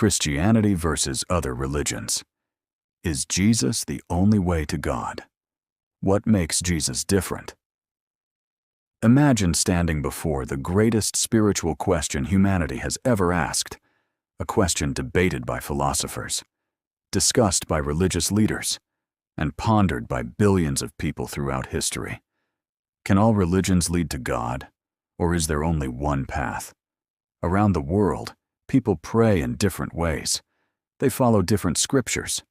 Christianity versus other religions. Is Jesus the only way to God? What makes Jesus different? Imagine standing before the greatest spiritual question humanity has ever asked, a question debated by philosophers, discussed by religious leaders, and pondered by billions of people throughout history. Can all religions lead to God, or is there only one path? Around the world, people pray in different ways. They follow different scriptures.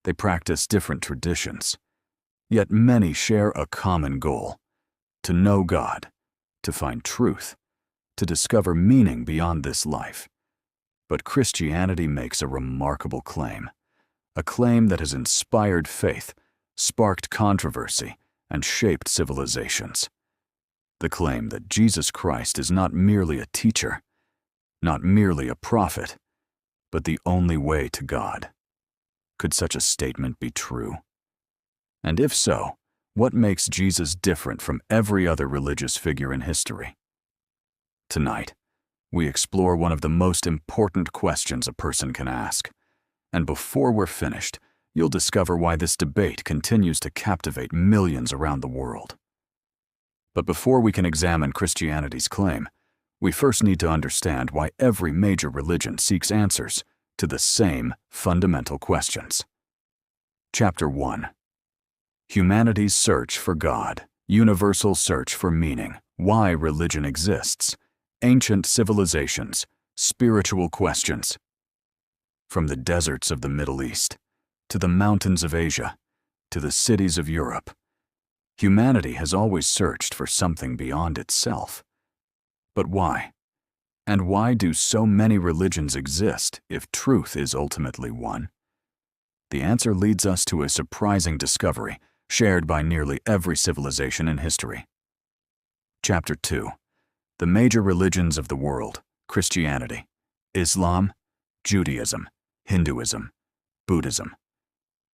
They practice different traditions. Yet many share a common goal: to know God, to find truth, to discover meaning beyond this life. But Christianity makes a remarkable claim, a claim that has inspired faith, sparked controversy, and shaped civilizations. The claim that Jesus Christ is not merely a teacher, not merely a prophet, but the only way to God. Could such a statement be true? And if so, what makes Jesus different from every other religious figure in history? Tonight, we explore one of the most important questions a person can ask. And before we're finished, you'll discover why this debate continues to captivate millions around the world. But before we can examine Christianity's claim, we first need to understand why every major religion seeks answers to the same fundamental questions. Chapter 1. Humanity's search for God, universal search for meaning, why religion exists, ancient civilizations, spiritual questions. From the deserts of the Middle East, to the mountains of Asia, to the cities of Europe, humanity has always searched for something beyond itself. But why? And why do so many religions exist if truth is ultimately one? The answer leads us to a surprising discovery shared by nearly every civilization in history. Chapter 2. The major religions of the world: Christianity, Islam, Judaism, Hinduism, Buddhism.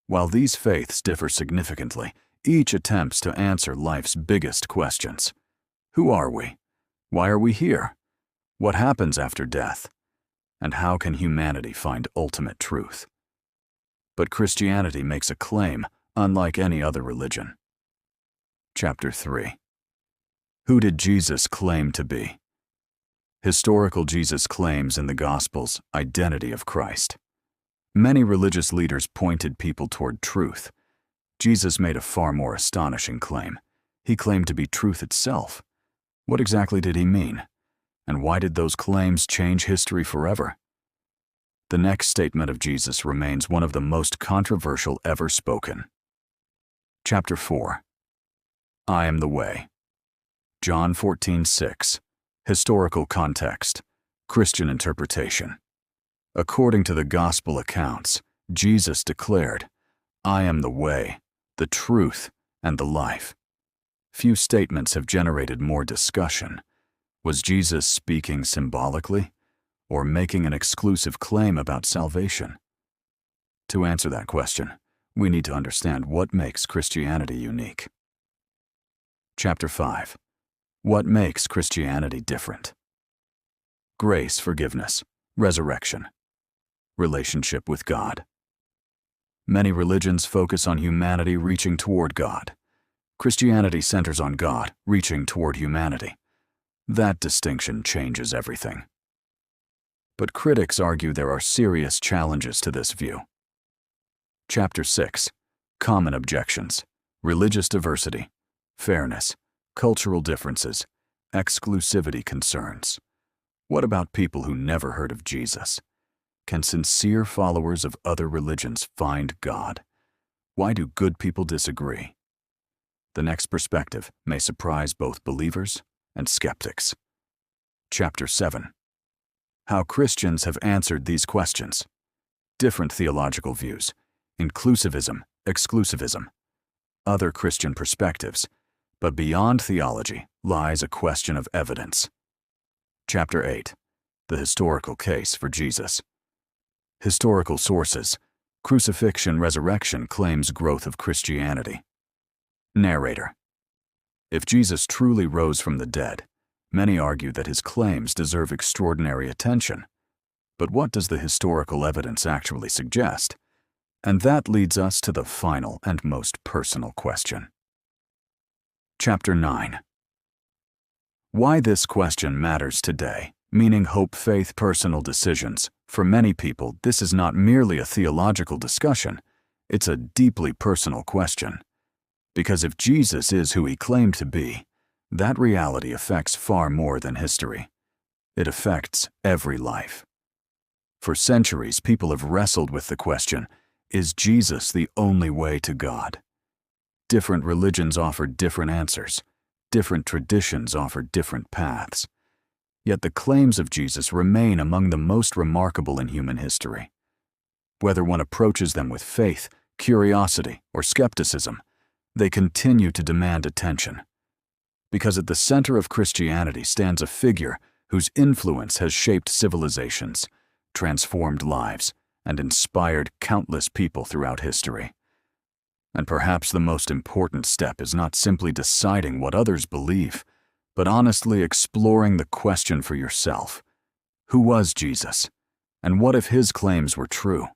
While these faiths differ significantly, each attempts to answer life's biggest questions. Who are we? Why are we here? What happens after death? And how can humanity find ultimate truth? But Christianity makes a claim unlike any other religion. Chapter 3. Who did Jesus claim to be? Historical Jesus claims in the Gospels identity of Christ. Many religious leaders pointed people toward truth. Jesus made a far more astonishing claim. He claimed to be truth itself. What exactly did he mean? And why did those claims change history forever? The next statement of Jesus remains one of the most controversial ever spoken. Chapter 4. I am the way. John 14:6. Historical context. Christian interpretation. According to the Gospel accounts, Jesus declared, "I am the way, the truth, and the life." Few statements have generated more discussion. Was Jesus speaking symbolically, or making an exclusive claim about salvation? To answer that question, we need to understand what makes Christianity unique. Chapter 5. What makes Christianity different? Grace, forgiveness, resurrection, relationship with God. Many religions focus on humanity reaching toward God. Christianity centers on God reaching toward humanity. That distinction changes everything. But critics argue there are serious challenges to this view. Chapter 6. Common objections: religious diversity, fairness, cultural differences, exclusivity concerns. What about people who never heard of Jesus? Can sincere followers of other religions find God? Why do good people disagree? The next perspective may surprise both believers and skeptics. Chapter 7. How Christians have answered these questions. Different theological views: inclusivism, exclusivism, other Christian perspectives. But beyond theology lies a question of evidence. Chapter 8. The historical case for Jesus. Historical sources: crucifixion, resurrection claims, growth of Christianity. Narrator. If Jesus truly rose from the dead, many argue that his claims deserve extraordinary attention. but what does the historical evidence actually suggest? And that leads us to the final and most personal question. Chapter 9. Why this question matters today, meaning hope, faith, personal decisions. For many people, this is not merely a theological discussion, it's a deeply personal question. Because if Jesus is who he claimed to be, that reality affects far more than history. It affects every life. For centuries, people have wrestled with the question, is Jesus the only way to God? Different religions offer different answers. Different traditions offer different paths. Yet the claims of Jesus remain among the most remarkable in human history. Whether one approaches them with faith, curiosity, or skepticism, they continue to demand attention. Because at the center of Christianity stands a figure whose influence has shaped civilizations, transformed lives, and inspired countless people throughout history. And perhaps the most important step is not simply deciding what others believe, but honestly exploring the question for yourself. Who was Jesus? And what if his claims were true?